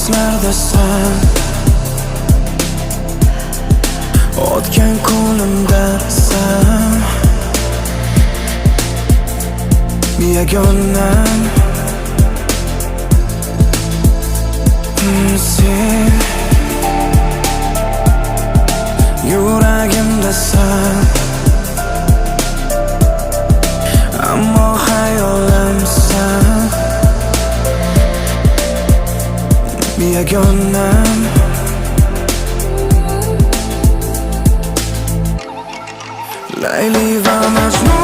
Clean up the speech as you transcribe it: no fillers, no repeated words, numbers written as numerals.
aslardasan, o'tgan ko'nglimdasan, yagonam sen yuragimdasan, ammo xayolimsan, yagonam. Layli va Majnun